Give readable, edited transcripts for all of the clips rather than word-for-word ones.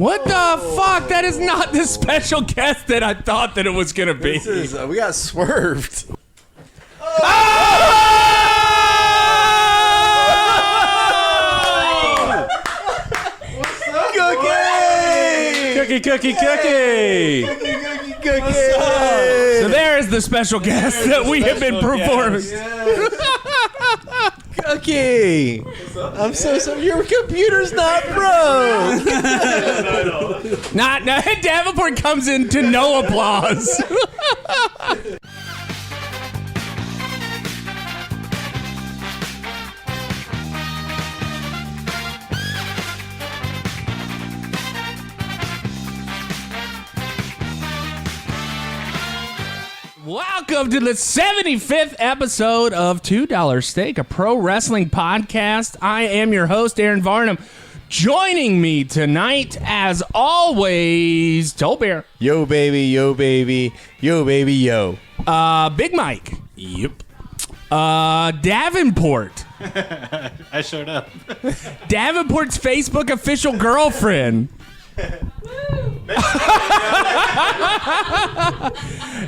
What the fuck? That is not the special guest that I thought that it was gonna be. We got swerved. Cookie. So there is the special guest that we have been performing. Cookie! I'm so sorry. Your computer's not broke. Not Davenport comes in to no applause. Welcome to the 75th episode of $2 Steak, a pro wrestling podcast. I am your host, Aaron Varnum. Joining me tonight, as always, Tolbert. Yo, baby, yo, baby, yo, baby, yo. Big Mike. Yep. Davenport. I showed up. Davenport's Facebook official girlfriend.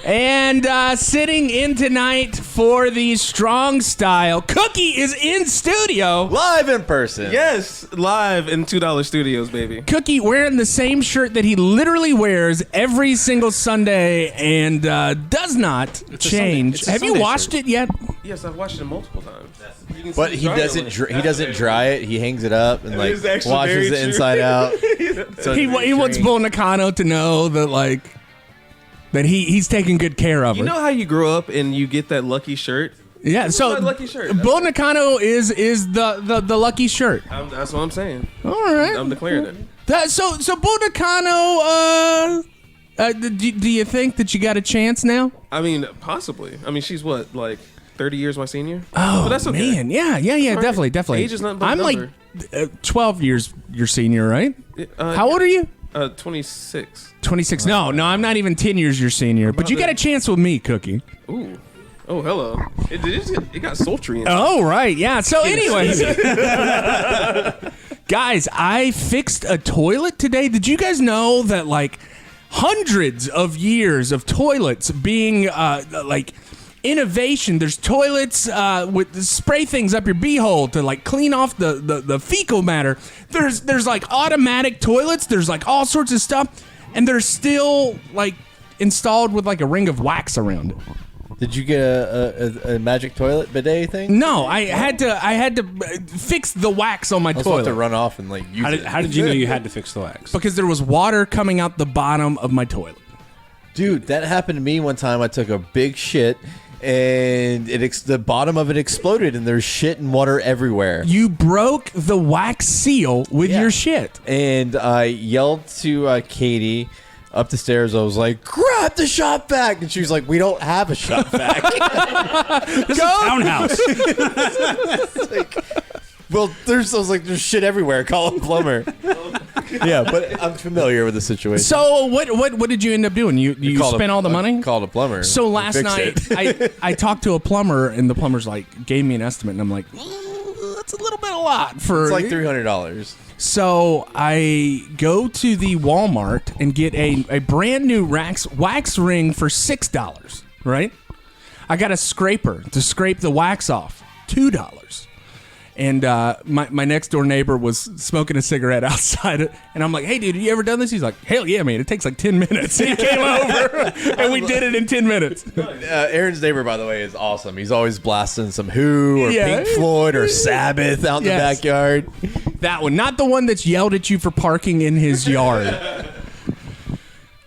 And sitting in tonight for the strong style, Cookie is in studio. Live in person. Yes, live in $2 Studios, baby. Cookie wearing the same shirt that he literally wears every single Sunday and does not change. Have you washed it yet? Yes, I've watched it multiple times. But he doesn't dry it. He hangs it up and like washes it inside out. So he wants Bull Nakano to know that that he's taking good care of her. You know how you grow up and you get that lucky shirt? Yeah, so lucky shirt. Bull Nakano is the lucky shirt. That's what I'm saying. All right, I'm declaring it. So Bull Nakano, do you think that you got a chance now? I mean, possibly. I mean, she's what, like 30 years my senior? Oh, but that's okay. Man, yeah, Right. definitely. Age is nothing but a I'm number. like 12 years your senior, right? How old are you? 26. 26. No, I'm not even 10 years your senior. But you got a chance with me, Cookie. Ooh. Oh, hello. It got sultry in Oh, right. Yeah. So anyways. Guys, I fixed a toilet today. Did you guys know that hundreds of years of toilets being innovation. There's toilets with spray things up your beehole to clean off the fecal matter. There's automatic toilets. There's all sorts of stuff, and they're still installed with a ring of wax around it. Did you get a magic toilet bidet thing? No, I had to fix the wax on my toilet. To run off and use it. How did you know you had to fix the wax? Because there was water coming out the bottom of my toilet. Dude, that happened to me one time. I took a big shit. And the bottom of it exploded, and there's shit and water everywhere. You broke the wax seal with your shit. And I yelled to Katie up the stairs. I was like, grab the shop vac. And she was like, we don't have a shop vac. This is a townhouse. There's shit everywhere. Call a plumber. Yeah, but I'm familiar with the situation. So what did you end up doing? You spent all the money? Called a plumber. So last night I talked to a plumber, and the plumber's gave me an estimate, and I'm like, that's a little bit a lot for. It's like $300. So I go to the Walmart and get a brand new wax ring for $6. Right? I got a scraper to scrape the wax off, $2. And my next door neighbor was smoking a cigarette outside it, and I'm like, "Hey, dude, have you ever done this?" He's like, "Hell yeah, man! It takes 10 minutes." He came over, and we did it in 10 minutes. Aaron's neighbor, by the way, is awesome. He's always blasting some Who or Pink Floyd or Sabbath out in the backyard. That one, not the one that's yelled at you for parking in his yard.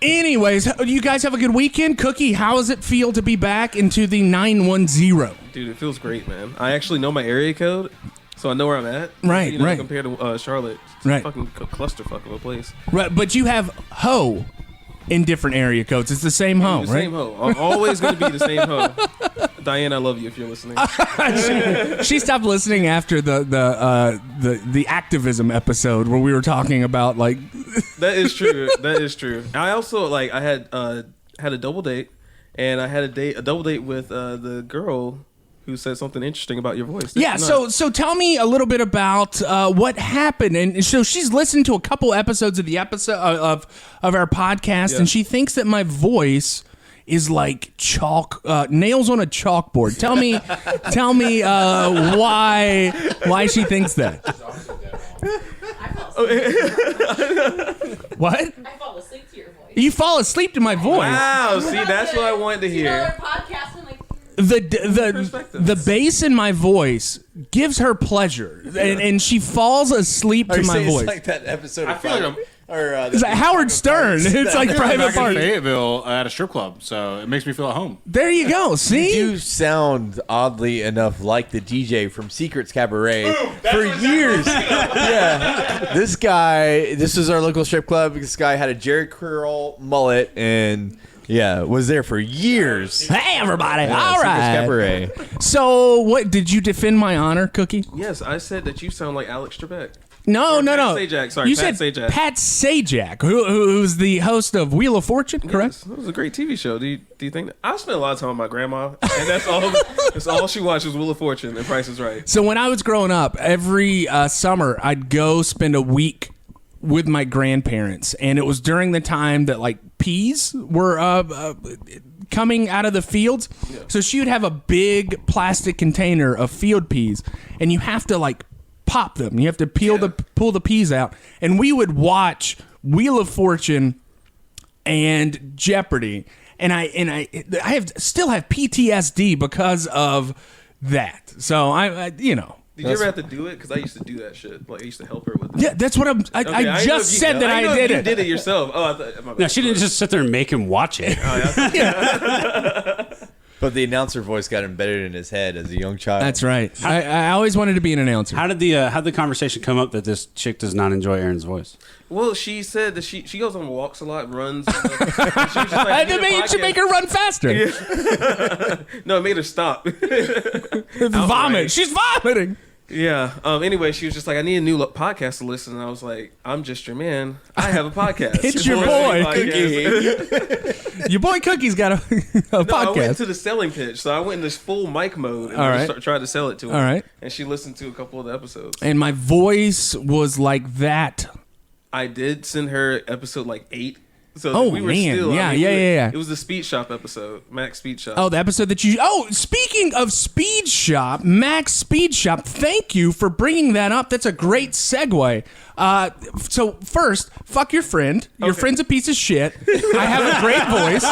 Anyways, you guys have a good weekend. Cookie, how does it feel to be back into the 910? Dude, it feels great, man. I actually know my area code, so I know where I'm at. Right, right. Compared to Charlotte, it's right. a fucking clusterfuck of a place. Right, but you have hoe in different area codes. It's the same hoe, right? Same hoe. I'm always going to be the same hoe. Diane, I love you if you're listening. she stopped listening after the activism episode where we were talking about That is true. That is true. I also I had a double date, and I had a double date with the girl who said something interesting about your voice. Yeah, so tell me a little bit about what happened. And so she's listened to a couple episodes of the episode of our podcast, and she thinks that my voice is like chalk nails on a chalkboard. Tell me why she thinks that. What? I fall asleep to your voice. You fall asleep to my voice. Wow, see, that's what I wanted to hear. The bass in my voice gives her pleasure, and she falls asleep to my voice. It's like that episode. I feel like I'm It's like Howard Stern. It's like Private back in Party. Fayetteville at a strip club, so it makes me feel at home. There you go. See, You sound oddly enough like the DJ from Secrets Cabaret for years. Yeah, this guy. This was our local strip club. This guy had a Jerry curl mullet and was there for years. hey everybody! Yeah, All Secrets right. Cabaret. So, what did you defend my honor, Cookie? Yes, I said that you sound like Alex Trebek. No. Pat Sajak. Sorry, you Pat said Sajak. Pat Sajak, who's the host of Wheel of Fortune, correct? Yes, it was a great TV show. Do you think that? I spent a lot of time with my grandma, and that's all she watched was Wheel of Fortune and Price is Right. So when I was growing up, every summer I'd go spend a week with my grandparents, and it was during the time that like peas were coming out of the fields. Yeah. So she would have a big plastic container of field peas, and you have to like pop them. You have to pull the peas out, and we would watch Wheel of Fortune and Jeopardy, and I still have PTSD because of that. So I Did you ever have to do it? Because I used to do that shit. Like I used to help her with it. Yeah, that's what I just said that I did it. You did it yourself. Oh, I thought. No, she didn't just sit there and make him watch it. But the announcer voice got embedded in his head as a young child. That's right. I always wanted to be an announcer. How did the conversation come up that this chick does not enjoy Aaron's voice? Well, she said that she goes on walks a lot, runs. And she was just like, You should make her run faster. No, it made her stop. Vomit. She's vomiting. Yeah. Anyway, she was just like, I need a new podcast to listen. And I was like, I'm just your man. I have a podcast. It's your boy, Cookie. Your boy Cookie's got a podcast. I went to the selling pitch. So I went in this full mic mode and just tried to sell it to her. All right. And she listened to a couple of the episodes. And my voice was like that. I did send her episode like 8. So we were still. Yeah. It was the Speed Shop episode, Max Speed Shop. Oh, the episode that you. Oh, speaking of Speed Shop, Max Speed Shop. Thank you for bringing that up. That's a great segue. So first, fuck your friend. Your friend's a piece of shit. I have a great voice.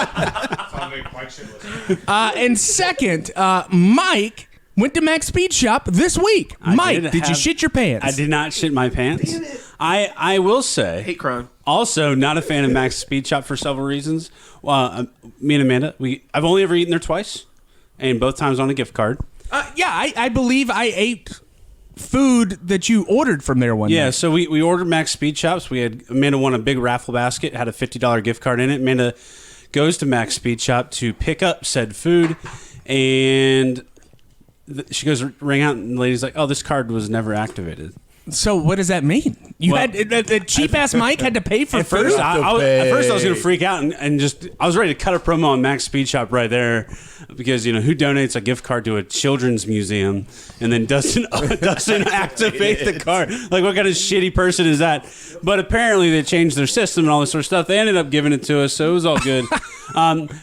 And second, Mike went to Max Speed Shop this week. Mike, did you shit your pants? I did not shit my pants. I will say, Hate crime. Also, not a fan of Max Speed Shop for several reasons. Me and Amanda, I've only ever eaten there twice, and both times on a gift card. I believe I ate food that you ordered from there one night. So we ordered Max Speed Shops. Amanda won a big raffle basket, had a $50 gift card in it. Amanda goes to Max Speed Shop to pick up said food, and she goes to ring out, and the lady's like, "Oh, this card was never activated." So what does that mean? You had the cheap ass Mike had to pay for at food. first, I was going to freak out and just I was ready to cut a promo on Max Speed Shop right there because who donates a gift card to a children's museum and then doesn't activate the card? Like what kind of shitty person is that? But apparently they changed their system and all this sort of stuff. They ended up giving it to us, so it was all good.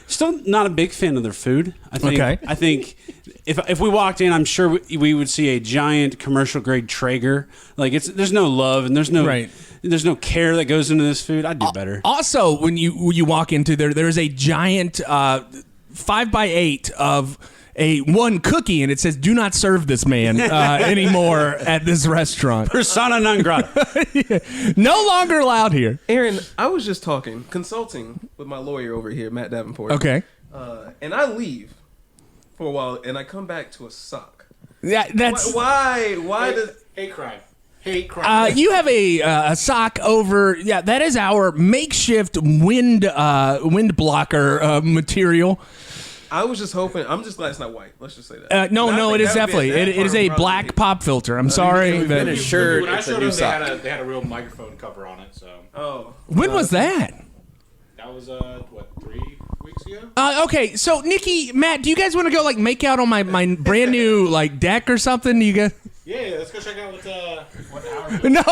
Still not a big fan of their food. I think if we walked in, I'm sure we would see a giant commercial grade Traeger. Like there's no love and there's no care that goes into this food. I'd do better. Also, when you walk into there's a giant 5x8 of one cookie, and it says "Do not serve this man anymore at this restaurant." Persona non grata. No longer allowed here. Aaron, I was just consulting with my lawyer over here, Matt Davenport. Okay. And I leave for a while, and I come back to a sock. Yeah, that's why does hate crime. Hate crime. You have a sock over. Yeah, that is our makeshift wind blocker material. I was just hoping. I'm just glad it's not white. Let's just say that. No, it is definitely. It is a black pop filter. I'm sorry. We've been assured When I it's a showed new them, sock. they had a real microphone cover on it. So Oh, When was that? that was 3 weeks weeks ago. Okay, so Nikki, Matt, do you guys want to go like make out on my brand new like deck or something? You guys? Yeah, let's go check out what hour. No.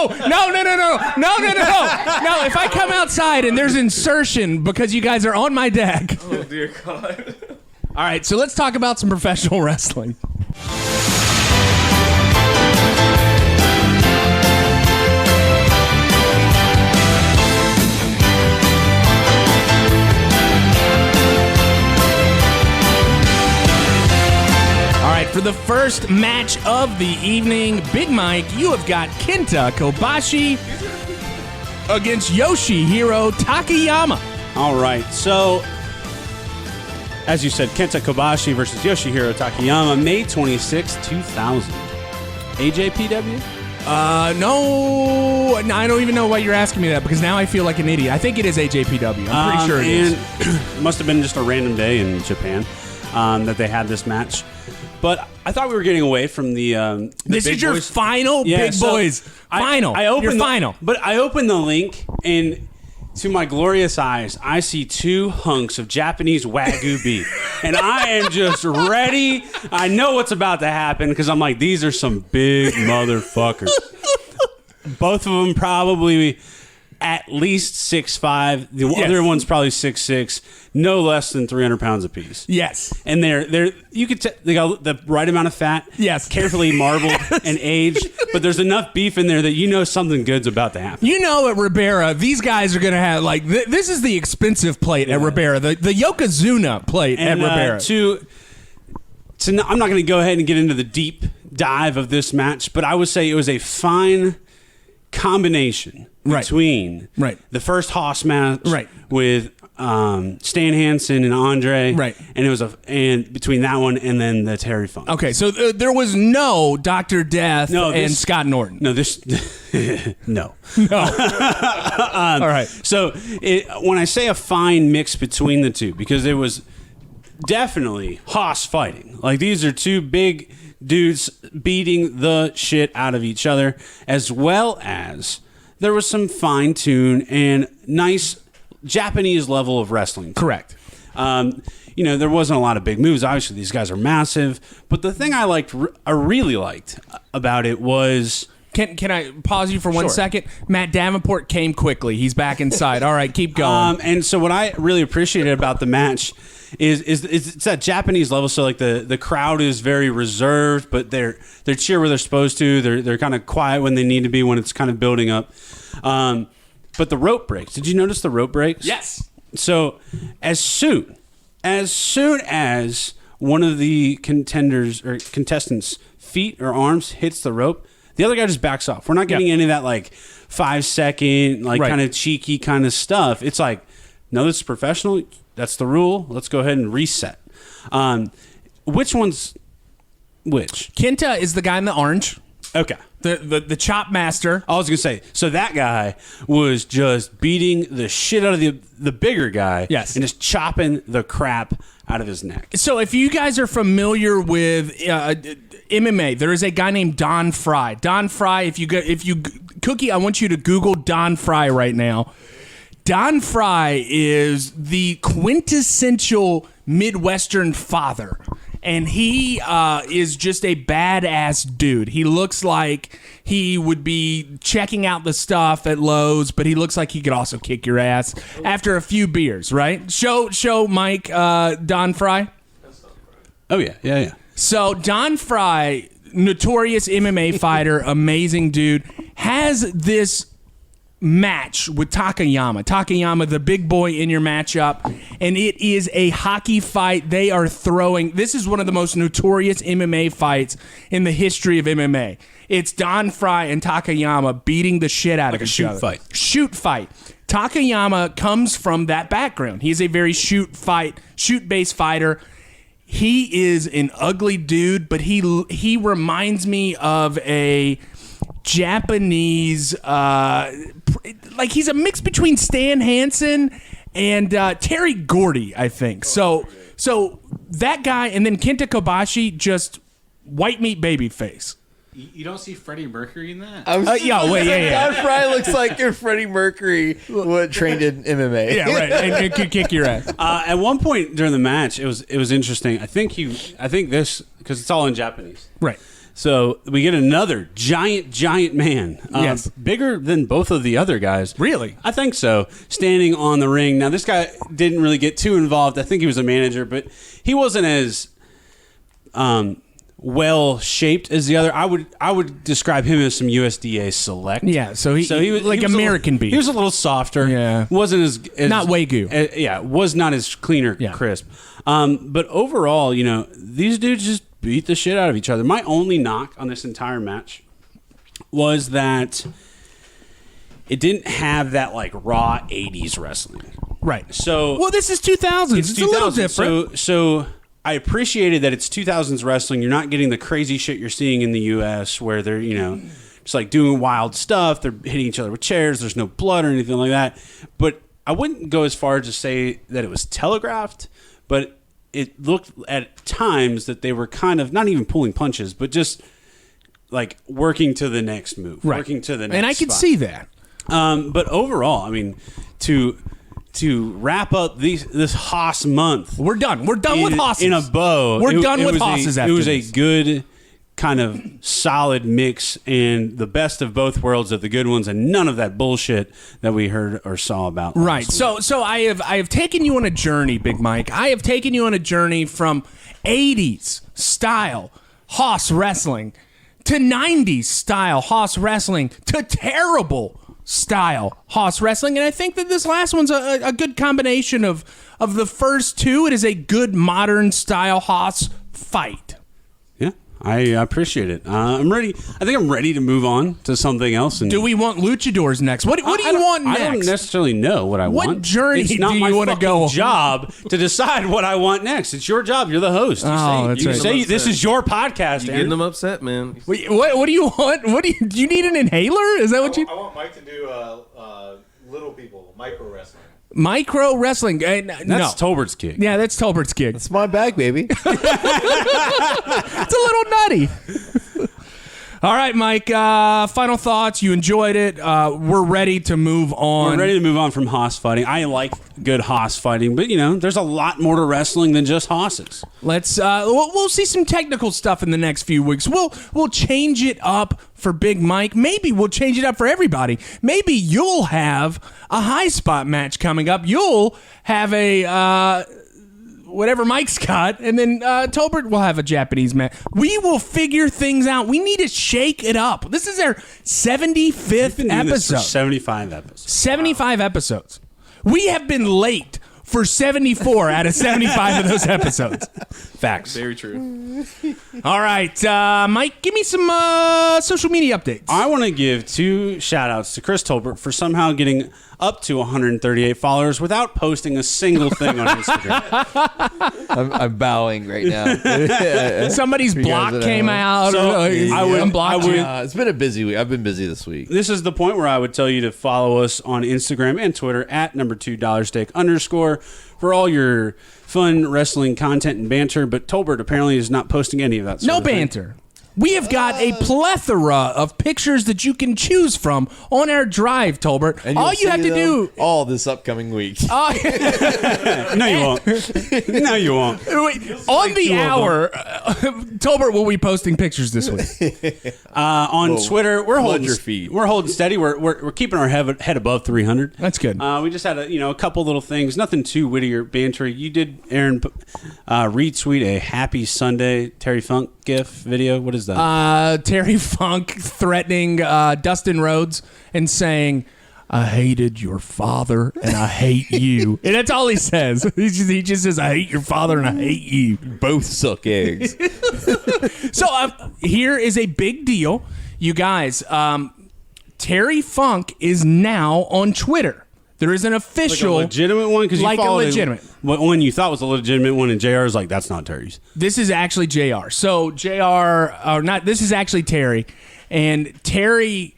If I come outside and there's insertion because you guys are on my deck. Oh dear God. All right, so let's talk about some professional wrestling. For the first match of the evening, Big Mike, you have got Kenta Kobashi against Yoshihiro Takayama. All right, so as you said, Kenta Kobashi versus Yoshihiro Takayama, May 26, 2000. AJPW? No, I don't even know why you're asking me that because now I feel like an idiot. I think it is AJPW. I'm pretty sure it is. It must have been just a random day in Japan that they had this match. But I thought we were getting away from the this big is your boys. final Big Boys. Final. Your final. But I opened the link, and to my glorious eyes, I see two hunks of Japanese Wagyu beef. And I am just ready. I know what's about to happen because I'm like, these are some big motherfuckers. Both of them probably at least 6'5". The other one's probably 6'6", no less than 300 pounds apiece. Yes. And they're you could they got the right amount of fat. Yes. Carefully marbled and aged, but there's enough beef in there that you know something good's about to happen. You know at Ribera, these guys are going to have, like, this is the expensive plate at Ribera, the Yokozuna plate at Ribera. I'm not going to go ahead and get into the deep dive of this match, but I would say it was a fine combination between the first Haas match with Stan Hansen and Andre, and it was and between that one and then the Terry Funk. Okay, so there was no Dr. Death and Scott Norton. No, no. All right. So when I say a fine mix between the two, because it was definitely Haas fighting. Like, these are two big dudes beating the shit out of each other, as well as there was some fine tune and nice Japanese level of wrestling. Correct. There wasn't a lot of big moves. Obviously, these guys are massive. But the thing I really liked about it was... Can I pause you for 1 second? Matt Davenport came quickly. He's back inside. All right, keep going. And so what I really appreciated about the match is it's that Japanese level. So like the crowd is very reserved, but they're cheer where they're supposed to. They're kind of quiet when they need to be when it's kind of building up. But the rope breaks. Did you notice the rope breaks? Yes. So as soon as one of the contenders or contestants' feet or arms hits the rope, the other guy just backs off. We're not getting any of that like 5 second, like kind of cheeky kind of stuff. It's like, no, this is professional. That's the rule. Let's go ahead and reset. Which one's which? Kenta is the guy in the orange. Okay. The chop master. I was going to say, so that guy was just beating the shit out of the bigger guy. Yes. And just chopping the crap out of his neck. So if you guys are familiar with MMA, there is a guy named Don Fry. Don Fry, if you Cookie, I want you to Google Don Fry right now. Don Fry is the quintessential Midwestern father. And he is just a badass dude. He looks like he would be checking out the stuff at Lowe's, but he looks like he could also kick your ass after a few beers, right? Show Mike Don Fry. Oh, yeah. So Don Fry, notorious MMA fighter, amazing dude, has this match with Takayama. Takayama, the big boy in your matchup, and it is a hockey fight. They are throwing. This is one of the most notorious MMA fights in the history of MMA. It's Don Fry and Takayama beating the shit out of each other. Shoot fight. Takayama comes from that background. He's a very shoot-based fighter. He is an ugly dude, but he reminds me of a Japanese, like he's a mix between Stan Hansen and Terry Gordy, I think. So that guy, and then Kenta Kobashi, just white meat baby face. You don't see Freddie Mercury in that? Don Fry looks like if Freddie Mercury would trained in MMA. Yeah, right. And it could kick your ass. At one point during the match, it was interesting. I think this, because it's all in Japanese. Right. So we get another giant man. Yes. Bigger than both of the other guys. Really? I think so. Standing on the ring. Now, this guy didn't really get too involved. I think he was a manager, but he wasn't as well shaped as the other. I would describe him as some USDA select. Yeah, so he was like American beef. He was a little softer. Yeah. Wasn't as not Wagyu. was not as clean or crisp. But overall, these dudes just beat the shit out of each other. My only knock on this entire match was that it didn't have that like raw 80s wrestling. Right. So well, this is 2000s. It's a little different. So I appreciated that it's 2000s wrestling. You're not getting the crazy shit you're seeing in the US where they're, just like doing wild stuff. They're hitting each other with chairs. There's no blood or anything like that. But I wouldn't go as far as to say that it was telegraphed, but it looked at times that they were kind of not even pulling punches, but just like working to the next move, working to the next and I could spot. see that. But overall, I mean, to wrap up this Haas month, we're done. We're done with Haas's. In a bow. We're done with Haas's. It was a good kind of solid mix and the best of both worlds of the good ones and none of that bullshit that we heard or saw about. Right. So I have taken you on a journey, Big Mike. I have taken you on a journey from 80s style Haas wrestling to 90s style Haas wrestling to terrible style Haas wrestling, and I think that this last one's a good combination of the first two. It is a good modern style Haas fight. Yeah, I appreciate it. I'm ready. I think I'm ready to move on to something else. And do we want luchadors next? What do you want next? I don't necessarily know what I want. What journey it's not do my you want to go? Job to decide what I want next. It's your job. You're the host. You say this is your podcast. You're getting them upset, man. Wait, what do you want? Do you need an inhaler? Is that what you? I want Mike to do little people, micro wrestling. Micro wrestling. That's No. Tolbert's gig. Yeah, that's Tolbert's gig. It's my bag, baby. It's a little nutty. All right, Mike. Final thoughts. You enjoyed it. We're ready to move on. We're ready to move on from Haas fighting. I like good Haas fighting, but there's a lot more to wrestling than just Haas's. Let's. We'll see some technical stuff in the next few weeks. We'll change it up for Big Mike. Maybe we'll change it up for everybody. Maybe you'll have a high spot match coming up. You'll have a. Whatever Mike's got, and then Tolbert will have a Japanese match. We will figure things out. We need to shake it up. This is our 75th episode. 75 episodes. 75 episodes. We have been late for 74 out of 75 of those episodes. Facts. Very true. All right, Mike, give me some social media updates. I want to give 2 shout-outs to Chris Tolbert for somehow getting up to 138 followers without posting a single thing on Instagram. I'm bowing right now. Somebody's block came out. So, It's been a busy week. I've been busy this week. This is the point where I would tell you to follow us on Instagram and Twitter at @$2steak_ for all your fun wrestling content and banter. But Tolbert apparently is not posting any of that. No banter. We have got a plethora of pictures that you can choose from on our drive, Tolbert. And all you have to do all this upcoming week. No, you won't. No, you won't. Wait, on the hour, Tolbert will be posting pictures this week. On Twitter, we're holding your feet. We're holding steady. We're keeping our head above 300. That's good. We just had a couple little things, nothing too witty or bantery. You did, Aaron, retweet a Happy Sunday Terry Funk GIF video. What is that? Terry Funk threatening Dustin Rhodes and saying, "I hated your father and I hate you." And that's all he says. He just says, "I hate your father and I hate you." Both suck eggs. So here is a big deal, you guys. Terry Funk is now on Twitter. There is an official, like a legitimate one, because like a legitimate one you thought was a legitimate one, and JR is like, that's not Terry's. This is actually JR. So this is actually Terry, and Terry,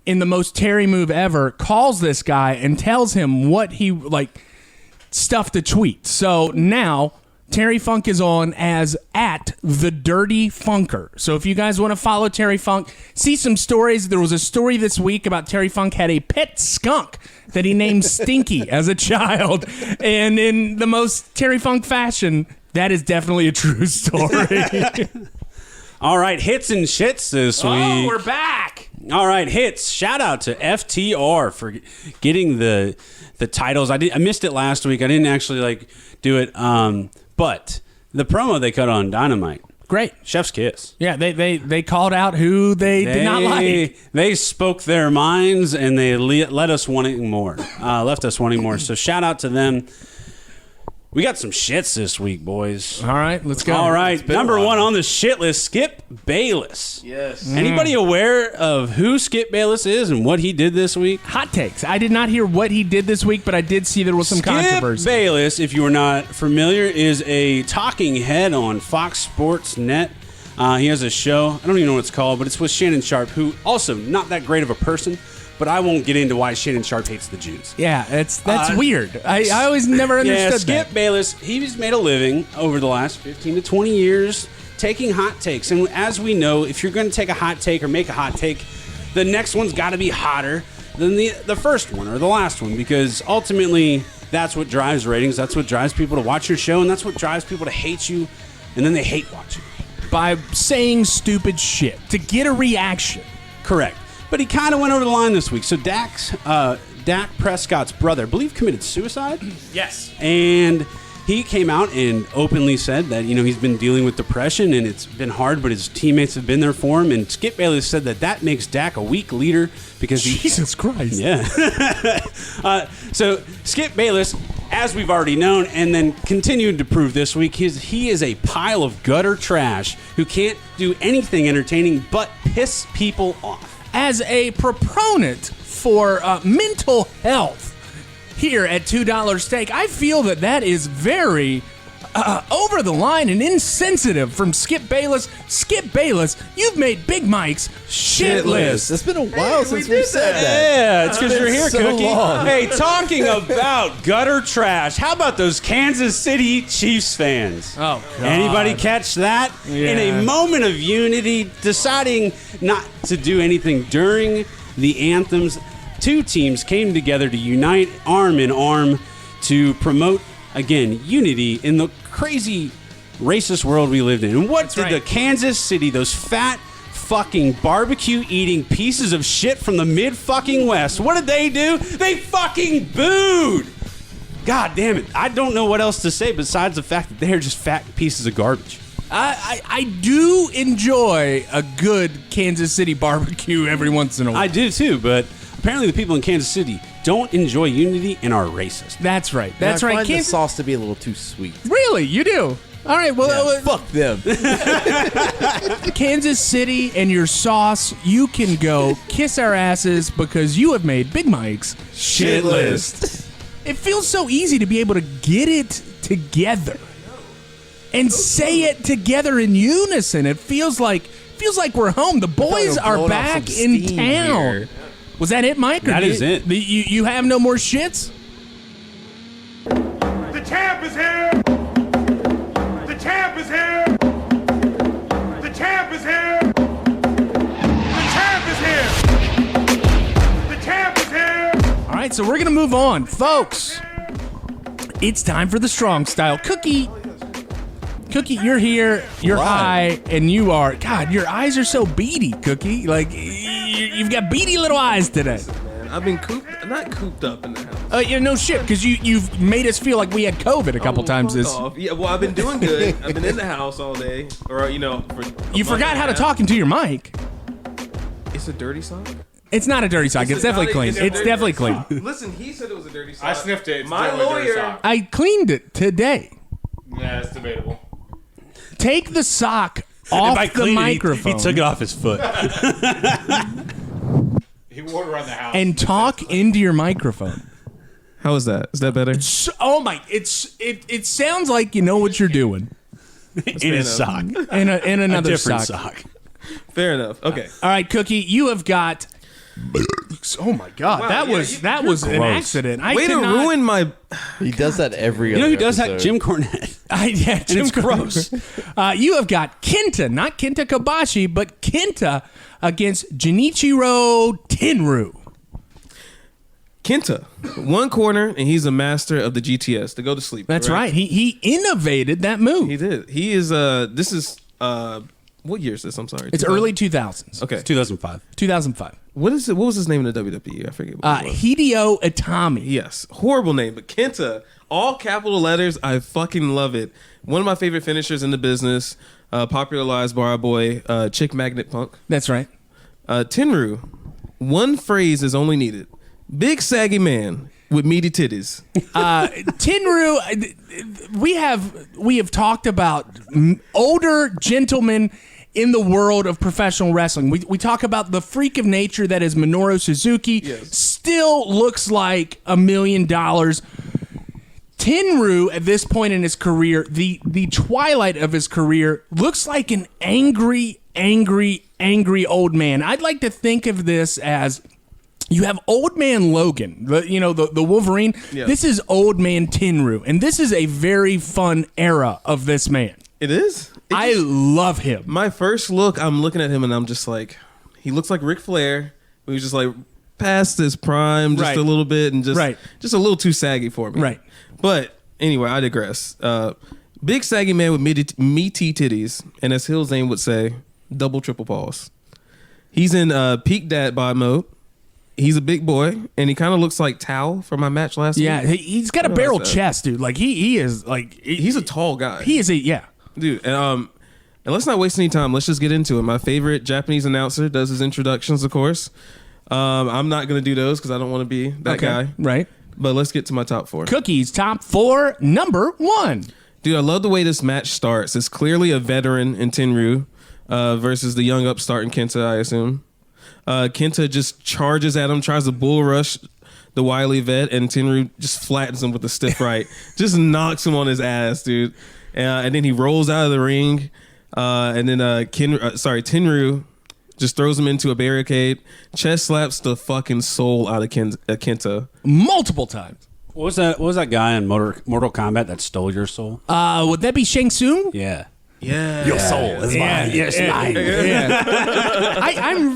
in the most Terry move ever, calls this guy and tells him what he stuff to tweet. So now Terry Funk is on as at the Dirty Funker. So if you guys want to follow Terry Funk, see some stories. There was a story this week about Terry Funk had a pet skunk that he named Stinky as a child. And in the most Terry Funk fashion, that is definitely a true story. All right, hits and shits this week. Oh, we're back. All right, hits. Shout out to FTR for getting the titles. I missed it last week. I didn't actually do it. But the promo they cut on Dynamite, great. Chef's kiss. Yeah, they called out who they did not like. They spoke their minds and they let us wanting more. Left us wanting more. So shout out to them. We got some shits this week, boys. All right, let's go. All right, number one on the shit list, Skip Bayless. Yes. Anybody aware of who Skip Bayless is and what he did this week? Hot takes. I did not hear what he did this week, but I did see there was some controversy. Skip Bayless, if you are not familiar, is a talking head on Fox Sports Net. He has a show. I don't even know what it's called, but it's with Shannon Sharp, who also not that great of a person. But I won't get into why Shannon Sharp hates the Jews. Yeah, that's weird. I always never understood Skip that. Bayless, he's made a living over the last 15 to 20 years taking hot takes. And as we know, if you're going to take a hot take or make a hot take, the next one's got to be hotter than the first one or the last one, because ultimately that's what drives ratings. That's what drives people to watch your show, and that's what drives people to hate you, and then they hate watching you. By saying stupid shit to get a reaction. Correct. But he kind of went over the line this week. So Dak Prescott's brother, I believe, committed suicide. Yes. And he came out and openly said that, he's been dealing with depression and it's been hard, but his teammates have been there for him. And Skip Bayless said that makes Dak a weak leader because Jesus Christ. Yeah. So Skip Bayless, as we've already known, and then continued to prove this week, he is a pile of gutter trash who can't do anything entertaining but piss people off. As a proponent for mental health here at $2 Steak, I feel that is very over the line and insensitive from Skip Bayless. Skip Bayless, you've made Big Mike's shit list. It's been a while since we've said that. Yeah, it's because you're here, so Cookie. long. Hey, talking about gutter trash, how about those Kansas City Chiefs fans? Oh, God. Anybody catch that? Yeah. In a moment of unity, deciding not to do anything during the anthems, two teams came together to unite arm in arm to promote, again, unity in the crazy racist world we lived in. And what did the Kansas City, those fat fucking barbecue eating pieces of shit from the mid fucking West, what did they do? They fucking booed. God damn it. I don't know what else to say besides the fact that they're just fat pieces of garbage. I do enjoy a good Kansas City barbecue every once in a while. I do too, but apparently the people in Kansas City don't enjoy unity and are racist. That's right. That's right. I find the sauce to be a little too sweet. Really? You do? All right. Well, Fuck them. Kansas City and your sauce, you can go kiss our asses because you have made Big Mike's shit list. It feels so easy to be able to get it together and say it together in unison. It feels like we're home. The boys we're are blowing off back some in steam town. here. Was that it, Mike? That is it. You have no more shits? The champ is here! The champ is here! The champ is here! The champ is here! The champ is here! All right, so we're going to move on. Folks, it's time for the strong style. Cookie, you're here, you're high, and you are, God, your eyes are so beady, Cookie. Like, you've got beady little eyes today. I've been not cooped up in the house. Yeah, no shit, because you've made us feel like we had COVID a couple times this. Yeah, well, I've been doing good. I've been in the house all day, or You forgot how to talk into your mic. It's a dirty sock. It's not a dirty sock. It's definitely clean. It's definitely clean. Listen, he said it was a dirty sock. I sniffed it. It's My definitely a dirty lawyer. sock. I cleaned it today. Yeah, it's debatable. Take the sock And off by the cleaning, microphone he took it off his foot. He wore it around the house. and talk into your microphone. How is that? Is that better? Oh my! It sounds like you know what you're doing. In his sock. In another A different sock. sock. Fair enough. Okay. All right, Cookie, you have got Oh my God, Wow, that yeah, was an gross. accident. I Way to cannot- ruin my. He does that every You other know who does episode. that? Jim Cornette. Yeah, Jim it's gross. You have got Kenta, not Kenta Kobashi, but Kenta against Genichiro Tenryu. Kenta, one corner, and he's a master of the GTS, to go to sleep. That's correct? right. He innovated that move. He did. He is. This is. What year is this? I'm sorry. It's 2000? early 2000s. Okay. 2005. 2005. What is it? What was his name in the WWE? I forget. What it was. Hideo Itami. Yes, horrible name, but Kenta, all capital letters. I fucking love it. One of my favorite finishers in the business, popularized by our boy Chick Magnet Punk. That's right. Tenryu, one phrase is only needed: big saggy man with meaty titties. Tenryu, we have talked about older gentlemen in the world of professional wrestling. We talk about the freak of nature that is Minoru Suzuki. Yes. Still looks like $1 million. Tenryu, at this point in his career, the twilight of his career, looks like an angry old man. I'd like to think of this as you have old man Logan, the Wolverine. Yeah. This is old man Tenryu, and this is a very fun era of this man. It is. I love him. My first look, I'm looking at him and I'm just like, he looks like Ric Flair. He was just like past his prime just Right. a little bit and just Right. just a little too saggy for me. Right. But anyway, I digress. Big saggy man with meaty titties, and as Hill Zane would say, double triple pause. He's in peak dad bod mode. He's a big boy, and he kind of looks like Tao from my match last Yeah, week. he's got a realize barrel that. chest, dude. Like he is like He's a tall guy. he is a yeah. Dude, and let's not waste any time. Let's just get into it. My favorite Japanese announcer does his introductions, of course. I'm not gonna do those because I don't want to be that guy. Right. But let's get to my top four. Cookies top 4, number 1. Dude, I love the way this match starts. It's clearly a veteran in Tenryu versus the young upstart in Kenta, I assume. Kenta just charges at him, tries to bull rush the wily vet, and Tenryu just flattens him with a stiff right. Just knocks him on his ass, dude. And then he rolls out of the ring. And then Tenryu just throws him into a barricade, chest slaps the fucking soul out of Kenta. Multiple times. What was that guy in Mortal Kombat that stole your soul? Would that be Shang Tsung? Yeah. Yeah. Your soul is mine. Yes, mine.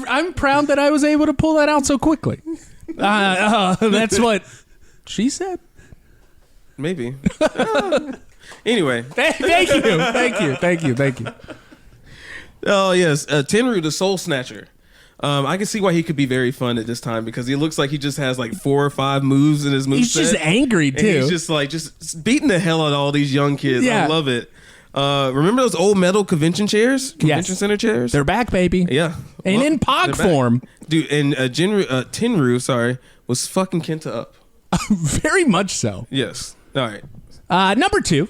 I'm proud that I was able to pull that out so quickly. That's what she said. Maybe. Anyway. Thank you. Oh, yes. Tenryu, the Soul Snatcher. I can see why he could be very fun at this time because he looks like he just has like 4 or 5 moves in his moveset. He's just angry And too. he's just beating the hell out of all these young kids. Yeah. I love it. Remember those old metal convention chairs? Convention Yes. center chairs? They're back, baby. yeah. And Well, in pog they're back. form. Dude, and Tenryu, was fucking Kenta up. Very much so. Yes. All right. Number 2.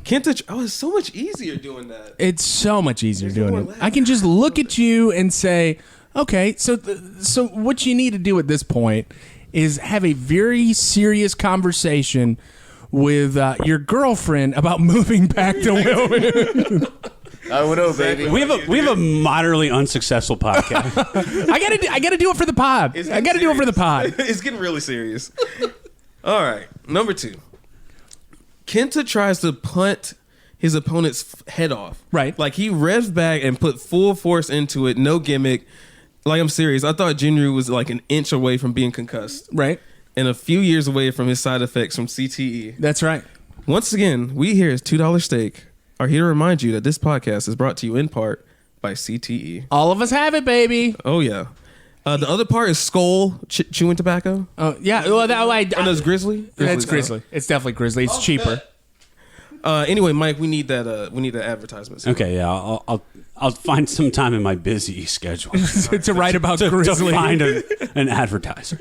Kenta, it's so much easier doing that. It's so much easier There's no doing more it. lag. I can just look at you and say, okay, so what you need to do at this point is have a very serious conversation with your girlfriend about moving back to Wilmington. I would know, baby. We have a moderately unsuccessful podcast. I gotta do it for the pod. I gotta do it for the pod. It's getting really serious. All right. Number 2. Kenta tries to punt his opponent's head off. Right. Like he revs back and put full force into it. No gimmick. Like I'm serious. I thought Jinryu was like an inch away from being concussed Right. and a few years away from his side effects from CTE. That's right. Once again, we here as $2 Steak are here to remind you that this podcast is brought to you in part by CTE. All of us have it, baby. Oh, yeah. The other part is Skull chewing tobacco. Oh yeah. Well, that way. Oh, no, it's Grizzly? It's Grizzly. It's definitely Grizzly. It's cheaper. Anyway, Mike, we need that advertisement. Okay, yeah, I'll find some time in my busy schedule to write about to Grizzly. find an advertiser.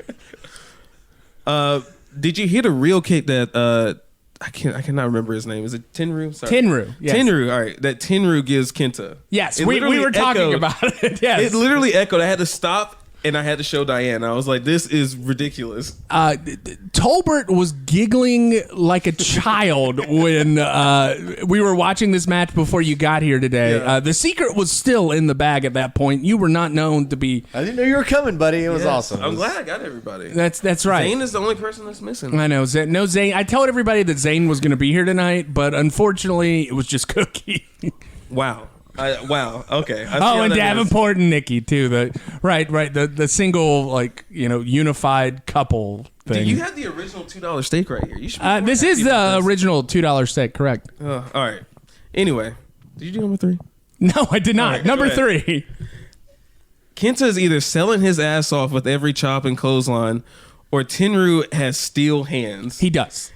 Did you hear the real kick that I cannot remember his name? Is it Tenryu? Sorry. Tenryu, yes. Tenryu. All right, that Tenryu gives Kenta. Yes, It we literally were talking echoed. about it. Yes. It literally echoed. I had to stop and I had to show Diane. I was like, this is ridiculous. Tolbert was giggling like a child when we were watching this match before you got here today. Yeah. The secret was still in the bag at that point. You were not known to be. I didn't know you were coming, buddy. It was Yes, awesome. I'm glad I got everybody. That's right. Zane is the only person that's missing. I know. No Zane. I told everybody that Zane was going to be here tonight, but unfortunately, it was just Cookie. Wow. Wow. Okay. I see Oh, how and that is. Davenport and Nikki too. Right. The single unified couple thing. Dude, you had the original $2 steak right here. You should. Be more This happy is the about this. original $2 steak, correct? All right. Anyway, did you do number 3? No, I did not. right, Number go ahead. 3. Kenta is either selling his ass off with every chop and clothesline, or Tenryu has steel hands. He does.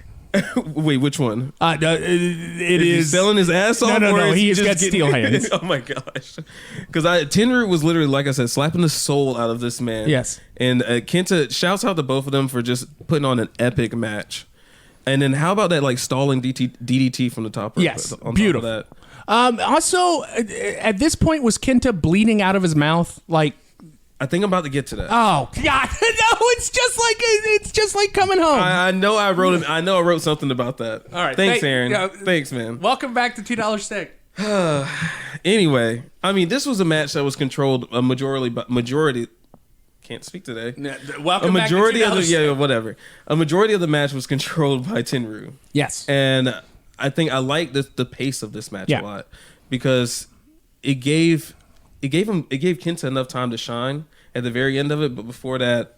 Wait, which one? It Is he is selling his ass off? No, or is he's just got getting- steel hands. Oh my gosh! Because Tenryu was literally, like I said, slapping the soul out of this man. Yes. And Kenta, shouts out to both of them for just putting on an epic match. And then how about that stalling DDT from the top rope? Yes, on top of beautiful. that? Also, at this point, was Kenta bleeding out of his mouth? I think I'm about to get to that. Oh God, no! It's just like coming home. I know I wrote something about that. All right, Thanks, thank- Aaron. yeah. Thanks, man. Welcome back to $2 steak. Anyway, I mean, this was a match that was controlled a majority. Can't speak today. Welcome A majority back of to the $2 steak. whatever. A majority of the match was controlled by Tenryu, Yes. and I think I like the pace of this match Yeah. a lot because it gave Kenta enough time to shine at the very end of it, but before that,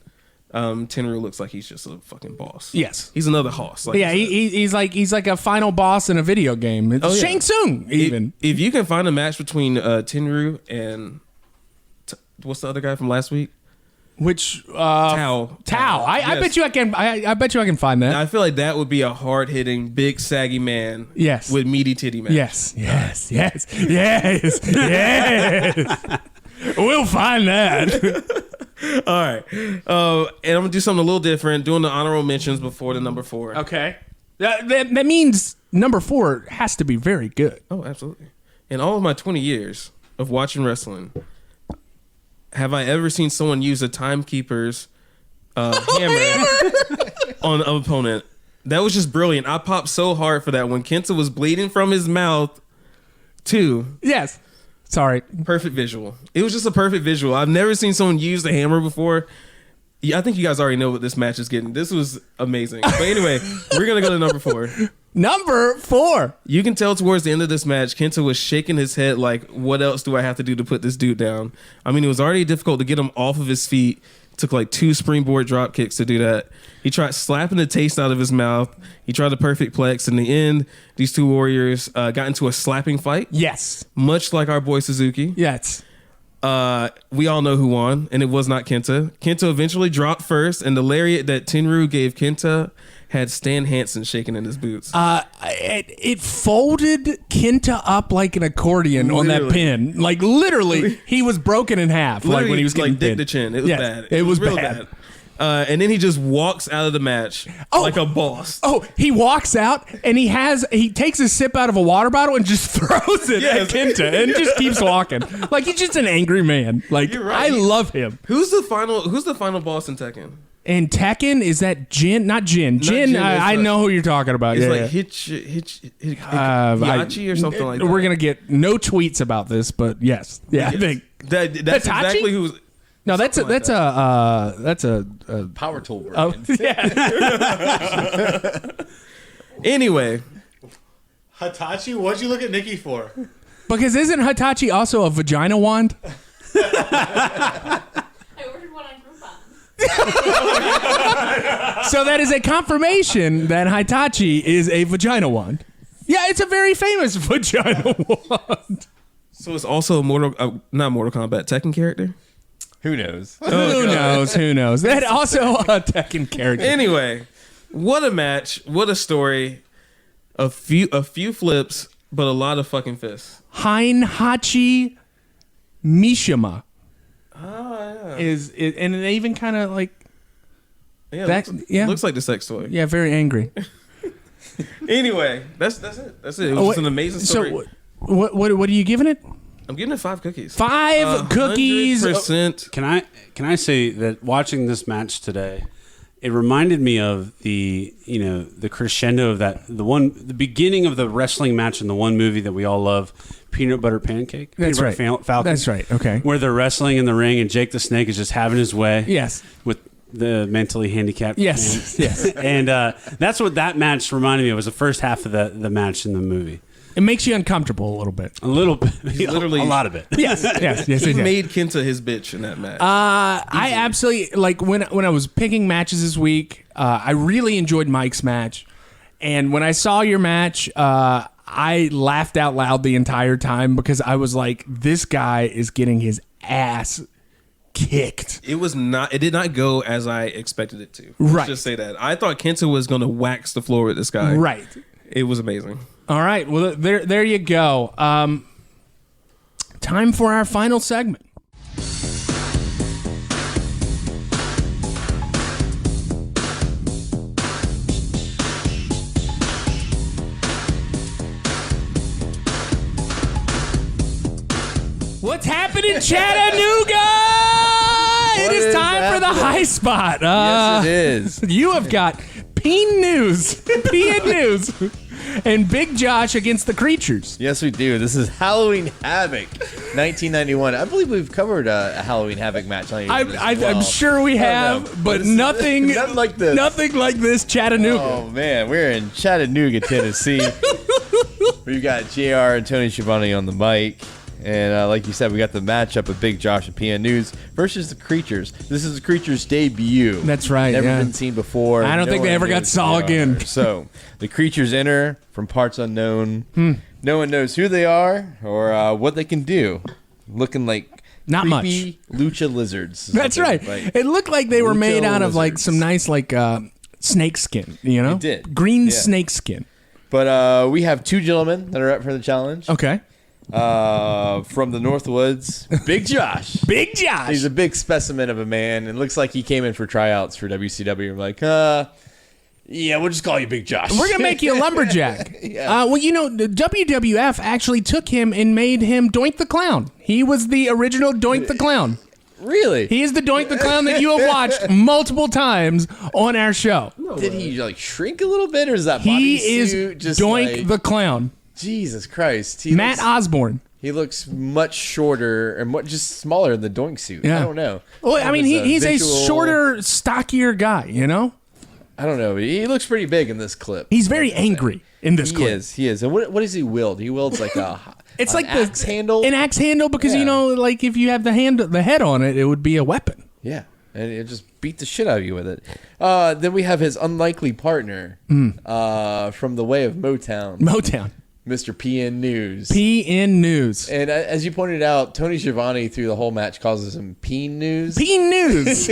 Tenryu looks like he's just a fucking boss. Yes. He's another hoss. Like Yeah, you said. he's like a final boss in a video game. It's Oh, yeah. Shang Tsung even. If you can find a match between Tenryu and what's the other guy from last week? Which Tao. I Yes. bet you I can. I bet you I can find that. I feel like that would be a hard hitting, big, saggy man. Yes. With meaty titty match. Yes. We'll find that. All right. And I'm gonna do something a little different. Doing the honorable mentions before the number 4. Okay. That means number 4 has to be very good. Oh, absolutely. In all of my 20 years of watching wrestling, have I ever seen someone use a timekeeper's hammer on an opponent? That was just brilliant. I popped so hard for that when Kenta was bleeding from his mouth, too. Yes. Sorry. Perfect visual. It was just a perfect visual. I've never seen someone use the hammer before. Yeah, I think you guys already know what this match is getting. This was amazing. But anyway, we're going to go to number 4. Number 4. You can tell towards the end of this match, Kenta was shaking his head like, what else do I have to do to put this dude down? I mean, it was already difficult to get him off of his feet. It took like 2 springboard drop kicks to do that. He tried slapping the taste out of his mouth. He tried the perfect plex. In the end, these 2 warriors got into a slapping fight, Yes. much like our boy Suzuki. Yes. We all know who won, and it was not Kenta. Kenta eventually dropped first, and the lariat that Tenryu gave Kenta had Stan Hansen shaking in his boots. It folded Kenta up like an accordion on that Literally. pin. Like literally, he was broken in half. Like when he was getting like dick pinned. to chin. It was Yes, bad. It was real bad. And then he just walks out of the match like a boss. Oh, he walks out and he takes a sip out of a water bottle and just throws it Yes. at Kenta and just keeps walking. Like he's just an angry man. Like You're right. I love him. Who's the final boss in Tekken? And Tekken, is that Jin? Not Jin. Jin, Jin, I it's know who you're talking about. It's Yeah, like yeah. Hiyachi or something like that. We're gonna get no tweets about this, but yes, yeah, I think that's Hitachi? exactly who's. no. That's Something like a Power tool brand. oh yeah. Anyway, Hitachi, what'd you look at Nikki for? Because isn't Hitachi also a vagina wand? I ordered one on Groupon. So that is a confirmation that Hitachi is a vagina wand. Yeah, it's a very famous vagina wand. so it's also a not Mortal Kombat Tekken character. Who knows? Who knows? Who knows? That also a Tekken character. Anyway, what a match! What a story! A few flips, but a lot of fucking fists. Hachi Mishima Oh is and they even kind of like yeah. That- looks, yeah. looks like the sex toy. yeah, very angry. Anyway, that's it. That's it. It was just an amazing story. So what are you giving it? I'm giving it 5 cookies. 5 cookies. 100%. Can I say that watching this match today, it reminded me of the crescendo of the beginning of the wrestling match in the one movie that we all love, Peanut Butter Pancake. That's Peanut right. Butter Falcon. That's right. Okay. Where they're wrestling in the ring and Jake the Snake is just having his way. Yes. With the mentally handicapped. Yes. man. Yes. And that's what that match reminded me of. Was the first half of the match in the movie. It makes you uncomfortable a little bit. A little bit. Literally a lot of it. Yes. Yes. Yes. He it did. made Kenta his bitch in that match. I absolutely like when I was picking matches this week. I really enjoyed Mike's match, and when I saw your match, I laughed out loud the entire time because I was like, "This guy is getting his ass kicked." It did not go as I expected it to. Right. Let's just say that. I thought Kenta was going to wax the floor with this guy. Right. It was amazing. All right. Well, there you go. Time for our final segment. What's happening, Chattanooga? It is is time for the happening? high spot. Yes, it is. You have got Peen News, Peen News, and Big Josh against the Creatures. Yes, we do. This is Halloween Havoc, 1991. I believe we've covered a Halloween Havoc match on here. I'm sure we have, but This is- nothing, nothing like this. Nothing like this, Chattanooga. Oh man, we're in Chattanooga, Tennessee. We've got JR and Tony Schiavone on the mic. And like you said, we got the matchup of Big Josh and PN News versus the Creatures. This is the Creatures' debut. That's right, Never yeah. been seen before. I don't think one they ever got knows saw who they again. are. So the Creatures enter from parts unknown. No one knows who they are or what they can do. Looking like Not creepy lucha lizards. That's right. Like, It looked like they were Lucha made out of like lizards. some nice snake skin, you know? It did. Green Yeah. snake skin. but we have 2 gentlemen that are up for the challenge. Okay. From the Northwoods, Big Josh. Big Josh. He's a big specimen of a man, and looks like he came in for tryouts for WCW. I'm like, yeah, we'll just call you Big Josh. We're going to make you a lumberjack. Yeah. Well, the WWF actually took him and made him Doink the Clown. He was the original Doink the Clown. Really? He is the Doink the Clown that you have watched multiple times on our show. Did he like shrink a little bit, or is that He bodysuit is just Doink like, the Clown. Jesus Christ? Matt Osborne. He looks much shorter and just smaller than the Doink suit. Yeah. I don't know. Well, I mean, It was he's a visual- shorter, stockier guy, you know? I don't know. He looks pretty big in this clip. He's very angry in this He clip. is. He is. And what does he wield? He wields like a. It's an like axe handle. An axe handle because Yeah. like if you have the head on it, it would be a weapon. Yeah, and it just beat the shit out of you with it. Then we have his unlikely partner from the way of Motown. Mr. PN News. PN News. And as you pointed out, Tony Schiavone through the whole match calls him Peen News. Peen News.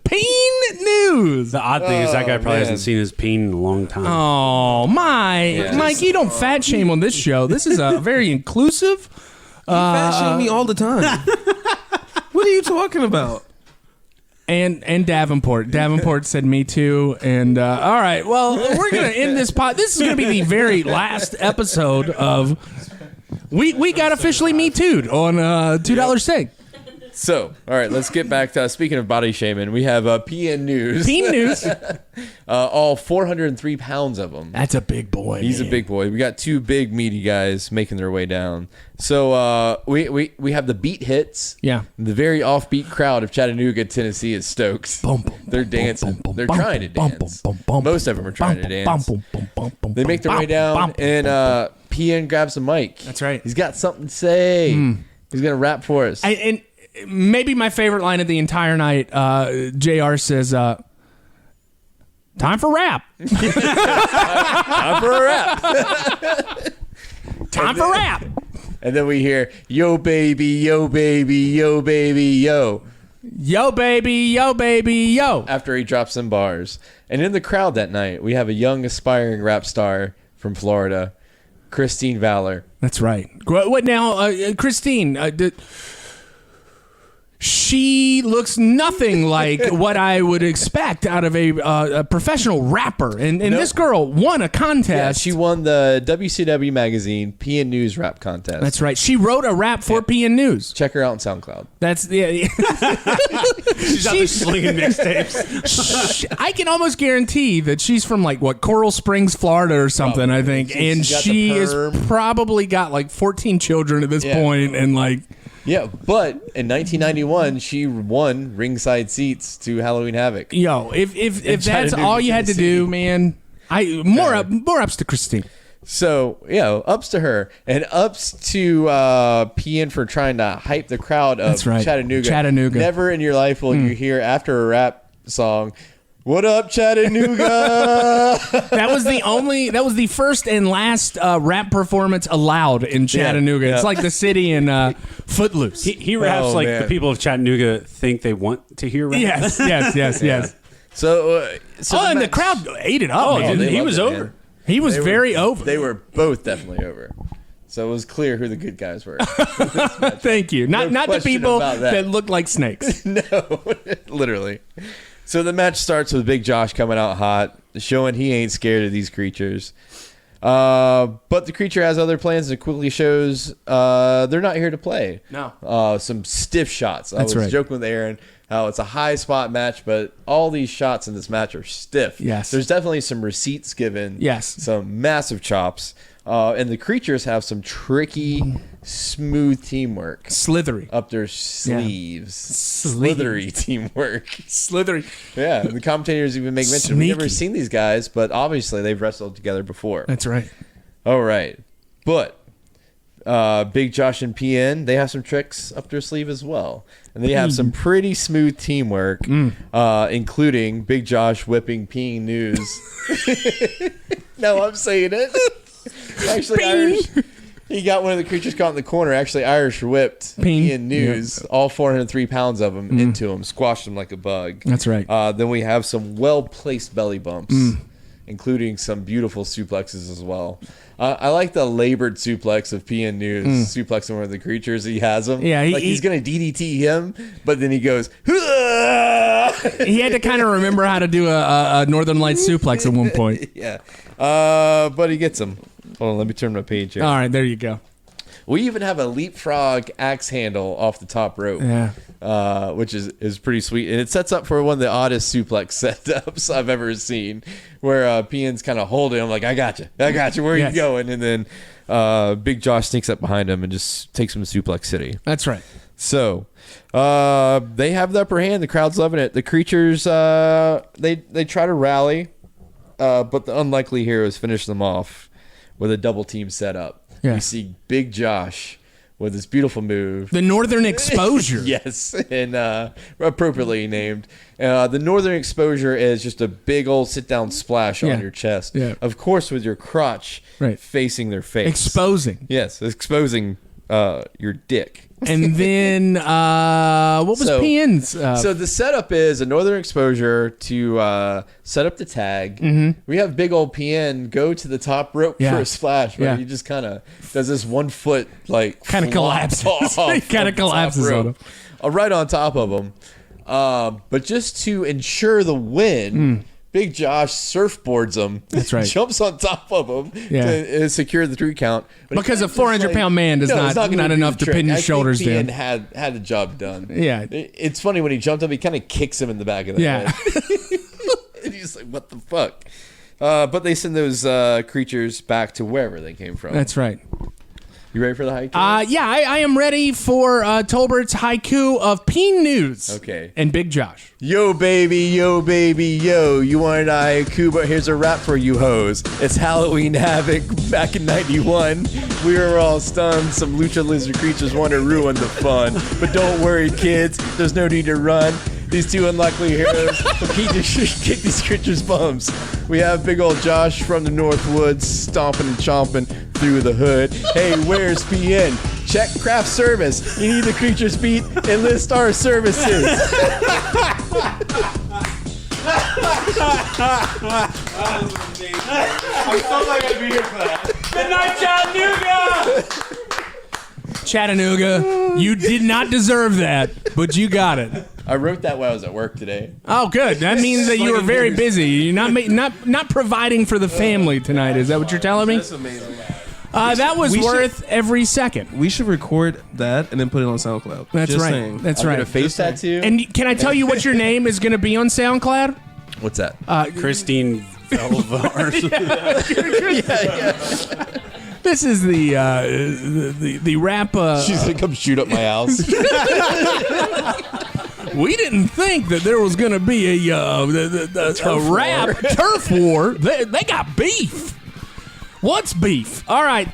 Peen News. The odd thing is that guy probably man. hasn't seen his peen in a long time. Oh, Mike, you don't fat shame on this show. This is a very inclusive. Fat shame me all the time. What are you talking about? And Davenport. Davenport said me too. And all right, well, we're gonna end this pod. This is gonna be the very last episode of. We got officially me too'd on $2 Sig. So, all right, let's get back to speaking of body shaming. We have PN News. Peen News. All 403 pounds of them. That's a big boy. He's man. a big boy. We got 2 big meaty guys making their way down. So we have the beat hits. Yeah. The very offbeat crowd of Chattanooga, Tennessee is stoked. Bum, bum, They're bum, dancing. bum, bum, They're bum, trying to bum, dance. bum, bum, Most of them are trying to bum, dance. bum, bum, bum, bum, They make their bum, way down, bum, and PN grabs the mic. That's right. He's got something to say. He's gonna rap for us. and maybe my favorite line of the entire night, JR says, time for rap. Time for a rap. Time for rap. And then we hear, "Yo baby, yo baby, yo baby, yo." Yo, baby, yo, baby, yo. After he drops some bars. And in the crowd that night, we have a young aspiring rap star from Florida, Christine Valor. That's right. What now, Christine? She looks nothing like what I would expect out of a professional rapper. And this girl won a contest. Yeah, she won the WCW magazine PN News rap contest. That's right. She wrote a rap for PN News. Check her out on SoundCloud. That's She's out there slinging mixtapes. I can almost guarantee that she's from like Coral Springs, Florida, or something. Probably. I think, and She's got she the has perm. probably got like 14 children at this point, and like. Yeah, but in 1991, she won ringside seats to Halloween Havoc. Yo, if that's all you had to do, man, more ups to Christine. So, ups to her and ups to PN for trying to hype the crowd of That's right. Chattanooga. Never in your life will you hear after a rap song, "What up, Chattanooga?" That was the first and last rap performance allowed in Chattanooga. Yeah. It's like the city in Footloose. He raps like man. the people of Chattanooga think they want to hear rap. Yes. So And the crowd ate it up. man. they he loved was it, over. man. He was They were- very over. They were both definitely over. So it was clear who the good guys were. Thank you. Not the question people about that. that look like snakes. No, literally. So the match starts with Big Josh coming out hot, showing he ain't scared of these creatures. But the creature has other plans and quickly shows they're not here to play. No. Some stiff shots. I That's was right. joking with Aaron how it's a high spot match, but all these shots in this match are stiff. Yes. There's definitely some receipts given. Yes. Some massive chops. And the creatures have some tricky, smooth teamwork Slithery. up their sleeves. Sleeves. Slithery teamwork. Slithery. Yeah, the commentators even make mention. We've never Sneaky. seen these guys, but obviously they've wrestled together before. That's right. All right. But Big Josh and PN, they have some tricks up their sleeve as well. And they have some pretty smooth teamwork, including Big Josh whipping Peeing News. No, I'm saying it. Actually, Irish. He got one of the creatures caught in the corner. Actually, Irish whipped Peeing News, all 403 pounds of him, into him, squashed him like a bug. That's right. Then we have some well-placed belly bumps, including some beautiful suplexes as well. I like the labored suplex of PN News, suplexing one of the creatures. He has him. Yeah, he's going to DDT him, but then he goes, He had to kind of remember how to do a Northern Lights suplex at one point. yeah. But he gets him. Hold on, let me turn my page here. All right, there you go. We even have a leapfrog axe handle off the top rope, which is pretty sweet. And it sets up for one of the oddest suplex setups I've ever seen, where PN's kind of holding him like, I got you. Where are you going? And then Big Josh sneaks up behind him and just takes him to Suplex City. That's right. So they have the upper hand. The crowd's loving it. The creatures, they try to rally, but the unlikely heroes finish them off with a double team setup. Yeah. We see Big Josh with this beautiful move. The Northern Exposure. Yes, and appropriately named. The Northern Exposure is just a big old sit-down splash on your chest. Yeah. Of course, with your crotch facing their face. Exposing. Yes, exposing your dick. And then, what was PN's? So the setup is a Northern Exposure to set up the tag. Mm-hmm. We have big old PN go to the top rope for a splash, but he just kind of does this 1 foot like kind of collapses. He kind of collapses on him. Right on top of him. But just to ensure the win, Big Josh surfboards him. That's right. Jumps on top of him to secure the 3 count. But Because he a kinda just, 400-pound man does it's not gonna do enough the to trick. pin your I shoulders think down. PN had the job done. Yeah. It's funny when he jumped up, he kind of kicks him in the back of the head. And he's like, what the fuck? But they send those creatures back to wherever they came from. That's right. You ready for the HighKu? Yeah, I am ready for Tolbert's HighKu of Peen News. Okay. And Big Josh. Yo, baby, yo, baby, yo. You wanted HighKu, but here's a rap for you hoes. It's Halloween Havoc back in 91. We were all stunned. Some lucha lizard creatures want to ruin the fun. But don't worry, kids. There's no need to run. These 2 unlikely heroes will kick these creatures' bums. We have big old Josh from the North Woods stomping and chomping through the hood. Hey, where's PN? Check craft service. You need the creature's beat. Enlist our services. I'm so glad I could be here for that. Good night, Chattanooga! Chattanooga. You did not deserve that, but you got it. I wrote that while I was at work today. Oh, good. That means that you were very busy. You're not providing for the family tonight. Is that what you're telling me? That's amazing. That was worth every second. We should record that and then put it on SoundCloud. That's Just right. saying. That's I'm right. gonna face tattoo. And can I tell you what your name is going to be on SoundCloud? What's that? Christine Velva or something. This is the rap. She's gonna come shoot up my house. We didn't think that there was going to be a rap turf war. They got beef. What's beef? All right.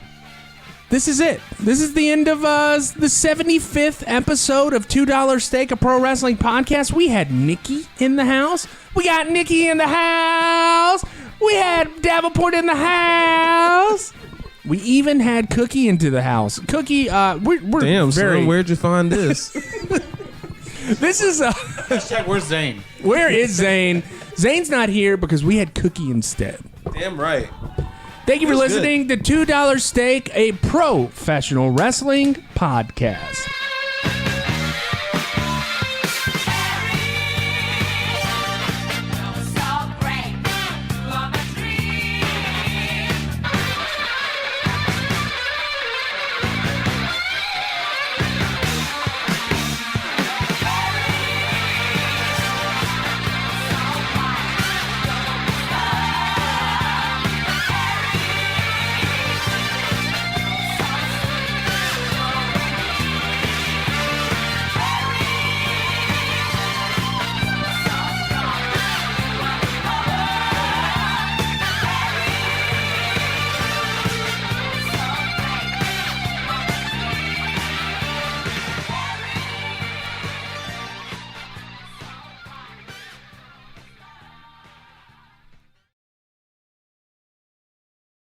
This is it. This is the end of the 75th episode of $2 Steak, a pro wrestling podcast. We had Nikki in the house. We got Nikki in the house. We had Davenport in the house. We even had Cookie into the house. Cookie, we're Damn, very... son, where'd you find this? This is Hashtag, where's Zane? Where is Zane? Zane's not here because we had Cookie instead. Damn right. Thank you for listening to $2 Steak, a professional wrestling podcast.